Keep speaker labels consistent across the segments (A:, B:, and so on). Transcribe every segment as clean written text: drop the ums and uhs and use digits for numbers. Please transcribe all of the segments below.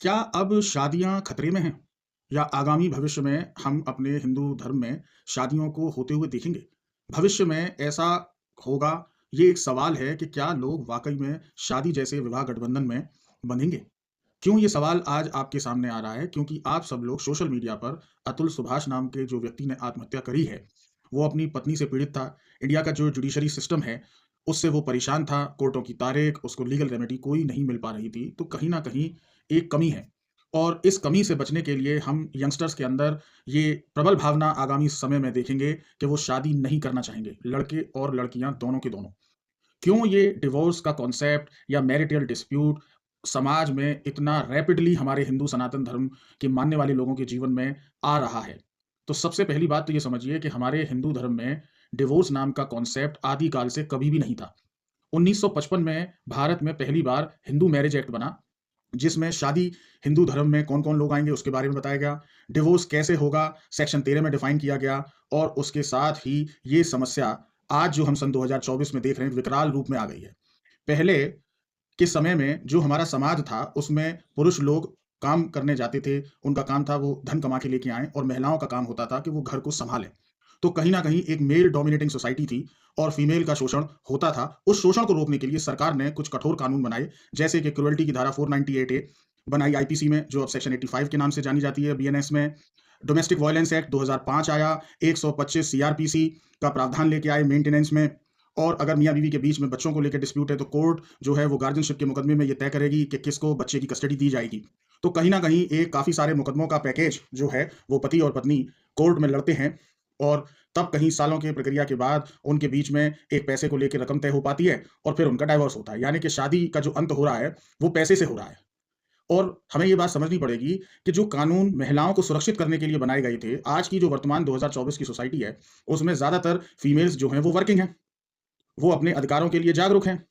A: क्या अब शादियाँ खतरे में हैं? या आगामी भविष्य में हम अपने हिंदू धर्म में शादियों को होते हुए देखेंगे? भविष्य में ऐसा होगा, ये एक सवाल है कि क्या लोग वाक़ई में शादी जैसे विवाह गठबंधन में बंधेंगे? क्यों ये सवाल आज आपके सामने आ रहा है? क्योंकि आप सब लोग सोशल मीडिया पर अतुल सुभाष नाम के जो व्यक्ति ने आत्महत्या करी है, वो अपनी पत्नी से पीड़ित था। इंडिया का जो जुडिशरी सिस्टम है, उससे वो परेशान था। कोर्टों की तारीख, उसको लीगल रेमेडी कोई नहीं मिल पा रही थी। तो कहीं न कहीं एक कमी है और इस कमी से बचने के लिए हम यंगस्टर्स के अंदर ये प्रबल भावना आगामी समय में देखेंगे कि वो शादी नहीं करना चाहेंगे, लड़के और लड़कियाँ दोनों के दोनों। क्यों ये डिवोर्स का कॉन्सेप्ट या मैरिटल डिस्प्यूट समाज में इतना रैपिडली हमारे हिंदू सनातन धर्म के मानने वाले लोगों के जीवन में आ रहा है? तो सबसे पहली बात तो ये समझिए कि हमारे हिंदू धर्म में डिवोर्स नाम का कॉन्सेप्ट आदिकाल से कभी भी नहीं था। 1955 में भारत में पहली बार हिंदू मैरिज एक्ट बना, जिसमें शादी हिंदू धर्म में कौन-कौन लोग आएँगे उसके बारे में बताया गया। डिवोर्स कैसे होगा सेक्शन 13 में डिफाइन किया गया और उसके साथ ही ये समस्या आज जो हम सन 2024 में देख रहे हैं विकराल रूप में आ गई है। पहले के समय में जो हमारा समाज था उसमें पुरुष लोग काम करने जाते थे, उनका काम था वो धन कमा के लेके आएँ और महिलाओं का काम होता था कि वो घर को सँभालें। तो कहीं न कहीं एक मेल डोमिनेटिंग सोसाइटी थी और फीमेल का शोषण होता था। उस शोषण को रोकने के लिए सरकार ने कुछ कठोर कानून बनाए, जैसे कि क्रुएल्टी की धारा 498 ए बनाई आईपीसी में, जो अब सेक्शन 85 के नाम से जानी जाती है बीएनएस में। डोमेस्टिक वायलेंस एक्ट 2005 आया, 125 सीआरपीसी का प्रावधान लेके आए मेंटेनेंस में। और अगर मियाँ-बीवी के बीच में बच्चों को लेके डिस्प्यूट है, तो कोर्ट जो है वो गार्डियनशिप के मुकदमे में ये तय करेगी कि किसको बच्चे की कस्टडी दी जाएगी। तो कहीं न कहीं एक काफ़ी सारे मुकदमों का पैकेज जो है, वो पति और पत्नी कोर्ट में लड़ते हैं और तब कहीं सालों की प्रक्रिया के बाद उनके बीच में एक पैसे को लेके रकम तय हो पाती है और फिर उनका डाइवोर्स होता है। यानी कि शादी का जो अंत हो रहा है, वो पैसे से हो रहा है। और हमें ये बात समझनी पड़ेगी कि जो कानून महिलाओं को सुरक्षित करने के लिए बनाए गए थे, आज की जो वर्तमान 2024 की सोसाइटी है, उसमें ज़्यादातर फीमेल्स जो हैं वो वर्किंग हैं। वो अपने अधिकारों के लिए जागरूक हैं।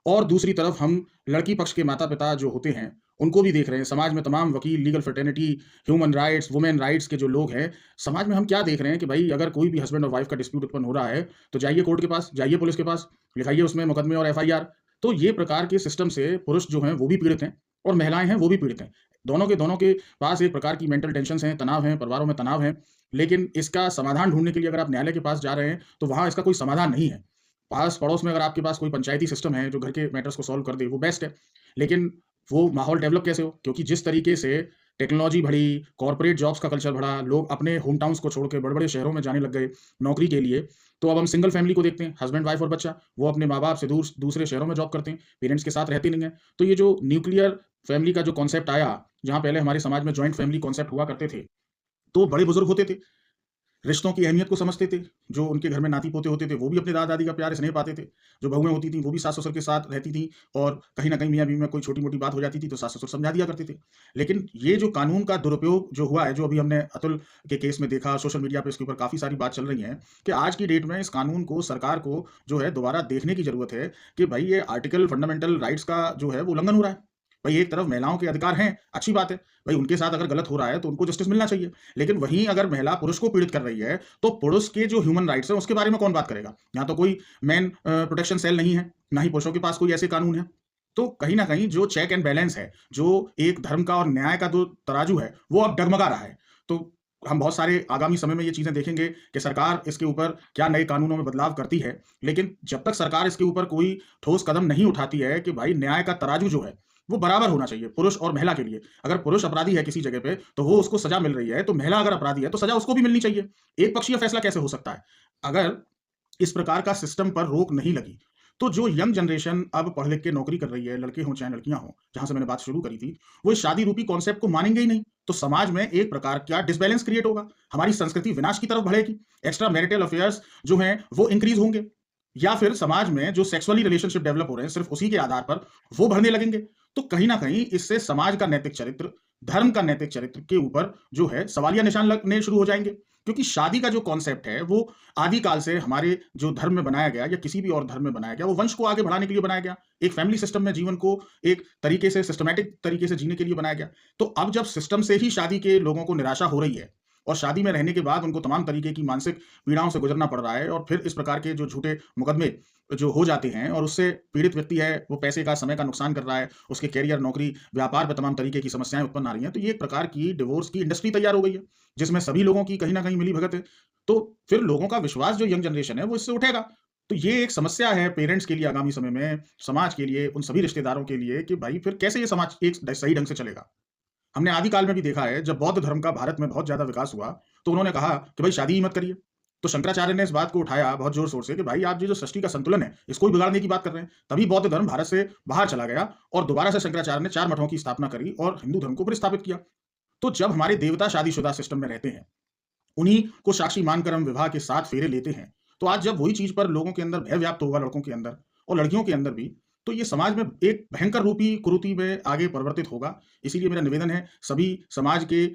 A: और दूसरी तरफ हम लड़की पक्ष के माता-पिता जो होते हैं, उनको भी देख रहे हैं। समाज में तमाम वकील, legal fraternity, human rights, women rights के जो लोग हैं, समाज में हम क्या देख रहे हैं कि भई अगर कोई भी हस्बैंड और वाइफ का डिस्प्यूट उत्पन्न हो रहा है, तो जाइए कोर्ट के पास, जाइए पुलिस के पास, लिखाइए उसमें मुकदमे और एफआईआर। तो ये प्रकार के सिस्टम से पुरुष जो हैं वो भी पीड़ित हैं और महिलाएँ हैं वो भी पीड़ित हैं। दोनों के पास एक प्रकार की मेंटल टेंशन्स हैं, तनाव हैं, परिवारों में तनाव है। लेकिन इसका समाधान ढूँढने के लिए अगर आप न्यायालय के पास जा रहे हैं, तो वहाँ इसका कोई समाधान नहीं है। पास-पड़ोस में अगर आपके पास कोई पंचायती सिस्टम है जो घर के मैटर्स को सॉल्व कर दे, वो बेस्ट है। लेकिन वो माहौल डेवलप कैसे हो? क्योंकि जिस तरीके से टेक्नोलॉजी बढ़ी, कॉर्पोरेट जॉब्स का कल्चर बढ़ा, लोग अपने होम टाउन्स को छोड़ के बड़े-बड़े शहरों में जाने लग गए नौकरी के लिए। तो अब हम सिंगल फैमिली को देखते हैं, हस्बैंड, वाइफ और बच्चा। वो अपने माँ-बाप से दूर दूसरे शहरों में जॉब करते हैं, पेरेंट्स के साथ रहते नहीं हैं। तो ये जो न्यूक्लियर फैमिली का जो कॉन्सेप्ट आया, जहाँ पहले हमारे समाज में जॉइंट फैमिली कॉन्सेप्ट हुआ करते थे, तो बड़े-बुजुर्ग होते थे। रिश्तों की अहमियत को समझते थे। जो उनके घर में नाती-पोते होते थे, वो भी अपने दादा-दादी का प्यार, स्नेह पाते थे। जो बहुएँ होती थीं, वो भी सास-ससुर के साथ रहती थीं और कहीं न कहीं मियाँ-बीवी में कोई छोटी-मोटी बात हो जाती थी, तो सास-ससुर समझा दिया करते थे। लेकिन ये जो कानून का दुरुपयोग जो हुआ है, जो अभी हमने अतुल के केस में देखा, सोशल मीडिया पे इसके ऊपर काफ़ी सारी बात चल रही है कि आज की डेट में इस कानून को सरकार को जो है दोबारा देखने की ज़रूरत है कि भई ये आर्टिकल फंडामेंटल राइट्स का जो है वो उल्लंघन हो रहा है। भई एक तरफ महिलाओं के अधिकार हैं, अच्छी बात है। भई उनके साथ अगर गलत हो रहा है, तो उनको जस्टिस मिलना चाहिए। लेकिन वहीं अगर महिला पुरुष को पीड़ित कर रही है, तो पुरुष के जो ह्यूमन राइट्स हैं, उसके बारे में कौन बात करेगा? यहाँ तो कोई मेन प्रोटेक्शन सेल नहीं है, ना ही पुरुषों के पास कोई ऐसे कानून हैं। तो कहीं न कहीं जो चेक एंड बैलेंस है, जो एक धर्म का और न्याय का जो तराजू है, वो अब डगमगा रहा है। तो हम बहुत सारे आगामी समय में ये चीज़ें देखेंगे कि सरकार इसके ऊपर क्या नए कानूनों में बदलाव करती है। लेकिन जब तक सरकार इसके ऊपर कोई ठोस कदम नहीं उठाती है कि भाई न्याय का तराजू जो है, वो बराबर होना चाहिए पुरुष और महिला के लिए। अगर पुरुष अपराधी है किसी जगह पे, तो वो उसको सज़ा मिल रही है, तो महिला अगर अपराधी है, तो सज़ा उसको भी मिलनी चाहिए। एक पक्षीय फैसला कैसे हो सकता है? अगर इस प्रकार का सिस्टम पर रोक नहीं लगी, तो जो यंग जनरेशन अब पढ़ लिख के नौकरी कर रही है, लड़के हों चाहे लड़कियाँ हों, जहाँ से मैंने बात शुरू करी थी, वो इस शादी रूपी कॉन्सेप्ट को मानेंगे ही नहीं। तो समाज में एक प्रकार का डिसबैलेंस क्रिएट होगा, हमारी संस्कृति विनाश की तरफ बढ़ेगी, एक्स्ट्रा मैरिटल अफेयर्स जो हैं, वो इंक्रीज़ होंगे या फिर समाज में जो सेक्सुअली रिलेशनशिप डेवलप हो रहे हैं, सिर्फ़ उसी के आधार पर वो बढ़ने लगेंगे। तो कहीं न कहीं इससे समाज का नैतिक चरित्र, धर्म का नैतिक चरित्र के ऊपर जो है सवालिया निशान लगने शुरू हो जाएँगे। क्योंकि शादी का जो कॉन्सेप्ट है, वो आदिकाल से हमारे जो धर्म में बनाया गया या किसी भी और धर्म में बनाया गया, वो वंश को आगे बढ़ाने के लिए बनाया गया। एक फैमिली सिस्टम में जीवन को एक तरीके से सिस्टमैटिक तरीके से जीने के लिए बनाया गया। तो अब जब सिस्टम से ही शादी के लोगों को निराशा हो रही है, और शादी में रहने के बाद उनको तमाम तरीके की मानसिक पीड़ाओं से गुजरना पड़ रहा है और फिर इस प्रकार के जो झूठे मुकदमे जो हो जाते हैं और उससे पीड़ित व्यक्ति है, वो पैसे का, समय का नुकसान कर रहा है, उसके करियर, नौकरी, व्यापार पे तमाम तरीके की समस्याएँ उत्पन्न आ रही हैं। तो ये एक प्रकार की डिवोर्स की इंडस्ट्री तैयार हो गई है, जिसमें सभी लोगों की कहीं न कहीं मिली-भगत है। तो फिर लोगों का विश्वास जो यंग जनरेशन है, वो इससे उठेगा। तो ये एक समस्या है पेरेंट्स के लिए आगामी समय में, समाज के लिए, उन सभी रिश्तेदारों के लिए कि भाई फिर कैसे ये समाज एक सही ढंग से चलेगा। हमने आदिकाल में भी देखा है, जब बौद्ध धर्म का भारत में बहुत ज़्यादा विकास हुआ, तो उन्होंने कहा कि भाई शादी ही मत करिए। तो शंकराचार्य ने इस बात को उठाया बहुत ज़ोर-शोर से कि भाई आप ये जो सृष्टि का संतुलन है, इसको ही बिगाड़ने की बात कर रहे हैं। तभी बौद्ध धर्म भारत से बाहर चला गया और दोबारा से शंकराचार्य ने 4 मठों की स्थापना करी और हिंदू धर्म को प्रतिस्थापित किया। तो जब हमारे देवता शादीशुदा सिस्टम में रहते हैं, उन्हीं को साक्षी मानकर हम विवाह के 7 फेरे लेते हैं। तो आज जब वही चीज़ पर लोगों के अंदर भय व्याप्त होगा, लड़कों के अंदर और लड़कियों के अंदर भी, तो ये समाज में एक भयंकर रूपी कुरीति में आगे परिवर्तित होगा। इसीलिए मेरा निवेदन है सभी समाज के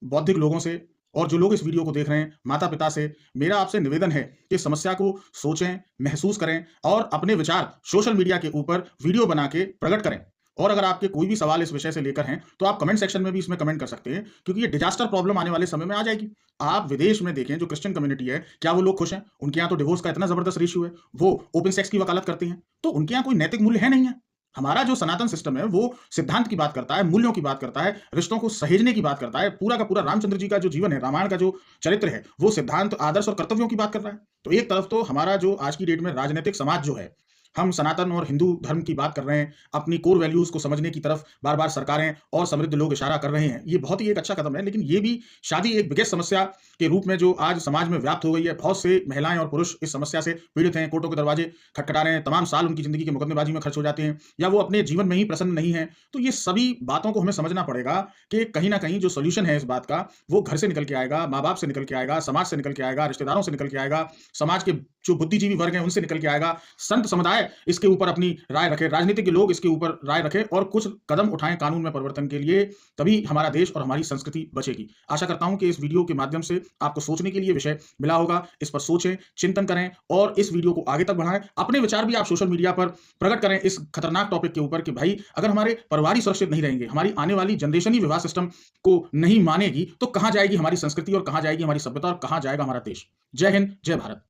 A: बौद्धिक लोगों से और जो लोग इस वीडियो को देख रहे हैं, माता-पिता से, मेरा आपसे निवेदन है कि इस समस्या को सोचें, महसूस करें और अपने विचार सोशल मीडिया के ऊपर वीडियो बना के प्रकट करें। और अगर आपके कोई भी सवाल इस विषय से लेकर हैं, तो आप कमेंट सेक्शन में भी इसमें कमेंट कर सकते हैं, क्योंकि ये डिज़ास्टर प्रॉब्लम आने वाले समय में आ जाएगी। आप विदेश में देखें, जो क्रिश्चियन कम्युनिटी है, क्या वो लोग खुश हैं? उनके यहाँ तो डिवोर्स का इतना ज़बरदस्त रेशियो है, वो ओपन सेक्स की वकालत करते हैं, तो उनके यहाँ कोई नैतिक मूल्य है नहीं है। हमारा जो सनातन सिस्टम है, वो सिद्धांत की बात करता है, मूल्यों की बात करता है, रिश्तों को सहेजने की बात करता है। पूरा का पूरा रामचंद्र जी का जो जीवन है, रामायण का जो चरित्र है, वो सिद्धांत, आदर्श और कर्तव्यों की बात कर रहा है। तो एक तरफ तो हमारा जो आज की डेट में राजनीतिक समाज जो है, हम सनातन और हिंदू धर्म की बात कर रहे हैं, अपनी कोर वैल्यूज़ को समझने की तरफ बार-बार सरकारें और समृद्ध लोग इशारा कर रहे हैं। ये बहुत ही एक अच्छा कदम है, लेकिन ये भी शादी एक बिगेस्ट समस्या के रूप में जो आज समाज में व्याप्त हो गई है। बहुत से महिलाएँ और पुरुष इस समस्या से पीड़ित हैं, कोर्टों के दरवाजे खटखटा रहे हैं, तमाम साल उनकी ज़िंदगी के मुकदमेबाजी में खर्च हो जाते हैं या वो अपने जीवन में ही प्रसन्न नहीं हैं। तो ये सभी बातों को हमें समझना पड़ेगा कि कहीं न कहीं जो सॉल्यूशन है इस बात का, वो घर से निकल के आएगा, माँ-बाप से निकल के आएगा, समाज से निकल के आएगा, रिश्तेदारों से निकल के आएगा, समाज के जो बुद्धिजीवी वर्ग हैं, उनसे निकल के आएगा। संत समुदाय इसके ऊपर अपनी राय रखें, राजनीतिज्ञ लोग इसके ऊपर राय रखें और कुछ कदम उठाएँ कानून में परिवर्तन के लिए, तभी हमारा देश और हमारी संस्कृति बचेगी। आशा करता हूँ कि इस वीडियो के माध्यम से आपको सोचने के लिए विषय मिला होगा। इस पर सोचें, चिंतन करें और इस वीडियो को आगे तक बढ़ाएँ। अपने विचार भी आप सोशल मीडिया पर प्रकट करें इस खतरनाक टॉपिक के ऊपर कि भाई अगर हमारे परिवार ही सुरक्षित नहीं रहेंगे, हमारी आने वाली जनरेशन ही विवाह सिस्टम को नहीं मानेगी, तो कहाँ जाएगी हमारी संस्कृति और कहाँ जाएगी हमारी सभ्यता और कहाँ जाएगा हमारा देश। जय हिंद, जय भारत।